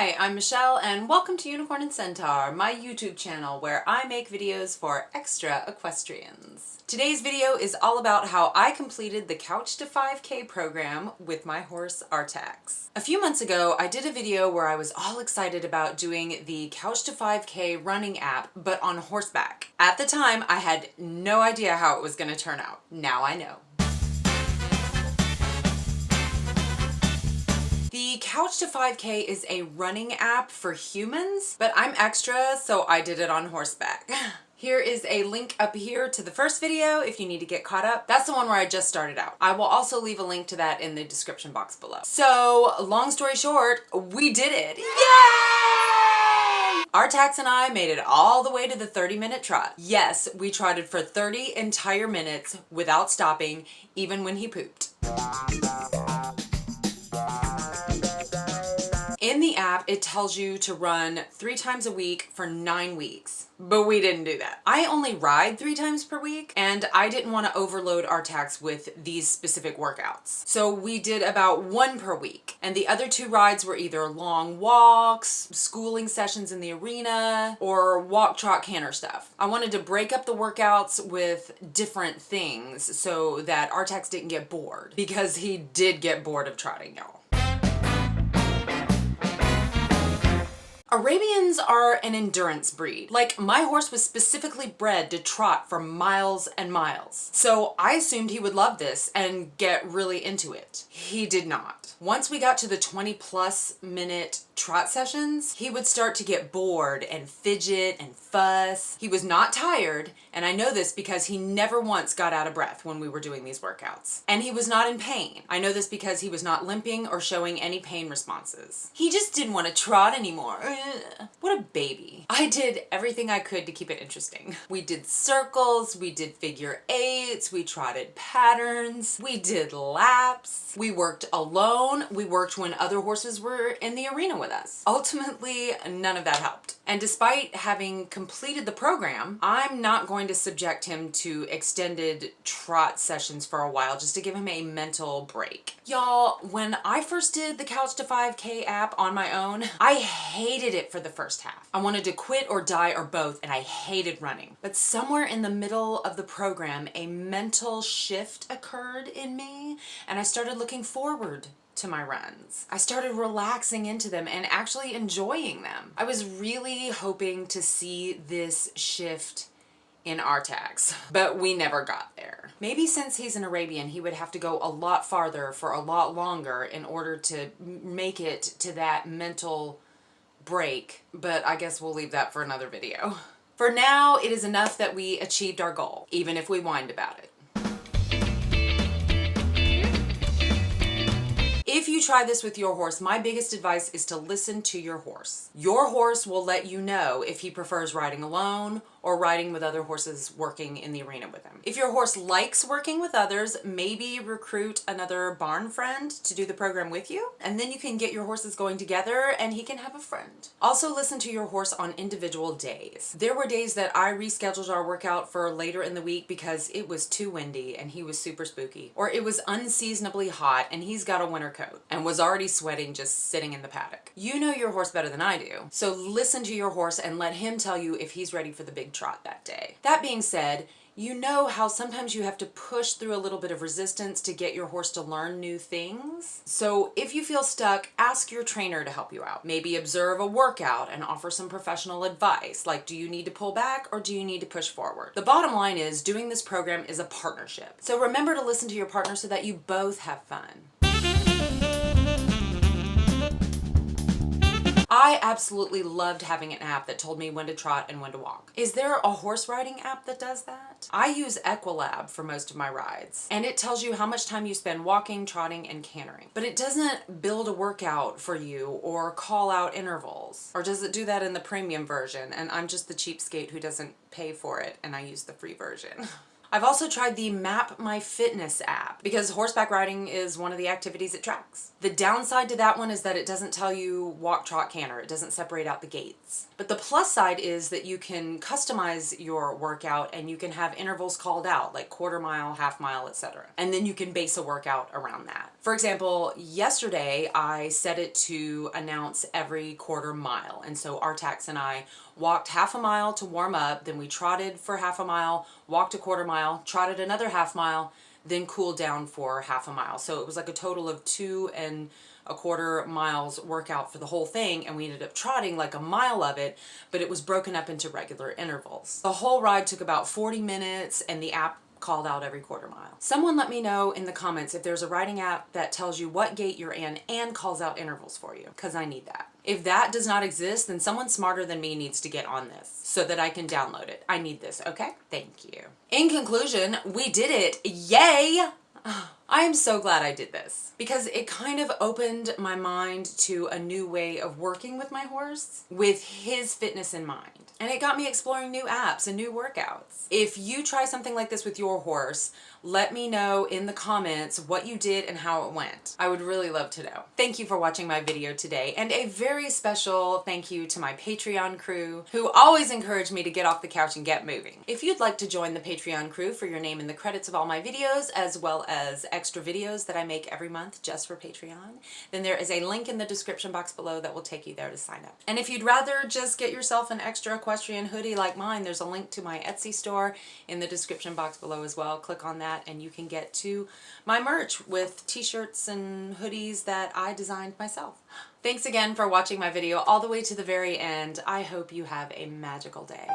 Hi, I'm Michelle and welcome to Unicorn and Centaur, my YouTube channel where I make videos for Extra Equestrians. Today's video is all about how I completed the Couch to 5K program with my horse Artax. A few months ago, I did a video where I was all excited about doing the Couch to 5K running app, but on horseback. At the time, I had no idea how it was going to turn out. Now I know. The Couch to 5K is a running app for humans, but I'm extra, so I did it on horseback. Here is a link up here to the first video if you need to get caught up. That's the one where I just started out. I will also leave a link to that in the description box below. So, long story short, we did it. Yay! Artax and I made it all the way to the 30-minute trot. Yes, we trotted for 30 entire minutes without stopping, even when he pooped. In the app, it tells you to run 3 times a week for 9 weeks, but we didn't do that. I only ride 3 times per week, and I didn't want to overload Artax with these specific workouts. So we did about 1 per week, and the other 2 rides were either long walks, schooling sessions in the arena, or walk, trot, canter stuff. I wanted to break up the workouts with different things so that Artax didn't get bored, because he did get bored of trotting, y'all. Arabians are an endurance breed. Like, my horse was specifically bred to trot for miles and miles. So I assumed he would love this and get really into it. He did not. Once we got to the 20+ minute trot sessions, he would start to get bored and fidget and fuss. He was not tired, and I know this because he never once got out of breath when we were doing these workouts. And he was not in pain. I know this because he was not limping or showing any pain responses. He just didn't want to trot anymore. What a baby. I did everything I could to keep it interesting. We did circles, we did figure eights, we trotted patterns, we did laps, we worked alone, we worked when other horses were in the arena with us. Ultimately, none of that helped. And despite having completed the program, I'm not going to subject him to extended trot sessions for a while just to give him a mental break. Y'all, when I first did the Couch to 5K app on my own, I hated it for the first half. I wanted to quit or die or both, and I hated running. But somewhere in the middle of the program, a mental shift occurred in me, and I started looking forward to my runs. I started relaxing into them and actually enjoying them. I was really hoping to see this shift in Artax, but we never got there. Maybe since he's an Arabian, he would have to go a lot farther for a lot longer in order to make it to that mental break, but I guess we'll leave that for another video. For now, it is enough that we achieved our goal, even if we whined about it. If you try this with your horse, my biggest advice is to listen to your horse. Your horse will let you know if he prefers riding alone or riding with other horses working in the arena with him. If your horse likes working with others, maybe recruit another barn friend to do the program with you, and then you can get your horses going together and he can have a friend. Also, listen to your horse on individual days. There were days that I rescheduled our workout for later in the week because it was too windy and he was super spooky, or it was unseasonably hot and he's got a winter coat and was already sweating just sitting in the paddock. You know your horse better than I do, so listen to your horse and let him tell you if he's ready for the big trot that day. That being said, you know how sometimes you have to push through a little bit of resistance to get your horse to learn new things? So if you feel stuck, ask your trainer to help you out. Maybe observe a workout and offer some professional advice, like do you need to pull back or do you need to push forward? The bottom line is doing this program is a partnership. So remember to listen to your partner so that you both have fun. I absolutely loved having an app that told me when to trot and when to walk. Is there a horse riding app that does that? I use Equilab for most of my rides, and it tells you how much time you spend walking, trotting, and cantering. But it doesn't build a workout for you or call out intervals. Or does it do that in the premium version? And I'm just the cheapskate who doesn't pay for it and I use the free version. I've also tried the Map My Fitness app because horseback riding is one of the activities it tracks. The downside to that one is that it doesn't tell you walk, trot, canter. It doesn't separate out the gaits. But the plus side is that you can customize your workout and you can have intervals called out, like quarter mile, half mile, etc. And then you can base a workout around that. For example, yesterday I set it to announce every quarter mile. And so Artax and I walked half a mile to warm up, then we trotted for half a mile, walked a quarter mile, trotted another half mile, then cooled down for half a mile. So it was like a total of 2.25 miles workout for the whole thing, and we ended up trotting like a mile of it, but it was broken up into regular intervals. The whole ride took about 40 minutes, and the app called out every quarter mile. Someone let me know in the comments if there's a riding app that tells you what gait you're in and calls out intervals for you, because I need that. If that does not exist, then someone smarter than me needs to get on this so that I can download it. I need this, okay? Thank you. In conclusion, we did it. Yay! I am so glad I did this because it kind of opened my mind to a new way of working with my horse with his fitness in mind. And it got me exploring new apps and new workouts. If you try something like this with your horse, let me know in the comments what you did and how it went. I would really love to know. Thank you for watching my video today, and a very special thank you to my Patreon crew who always encourage me to get off the couch and get moving. If you'd like to join the Patreon crew for your name in the credits of all my videos, as well as extra videos that I make every month just for Patreon, then there is a link in the description box below that will take you there to sign up. And if you'd rather just get yourself an Extra Equestrian hoodie like mine, there's a link to my Etsy store in the description box below as well. Click on that and you can get to my merch with t-shirts and hoodies that I designed myself. Thanks again for watching my video all the way to the very end. I hope you have a magical day.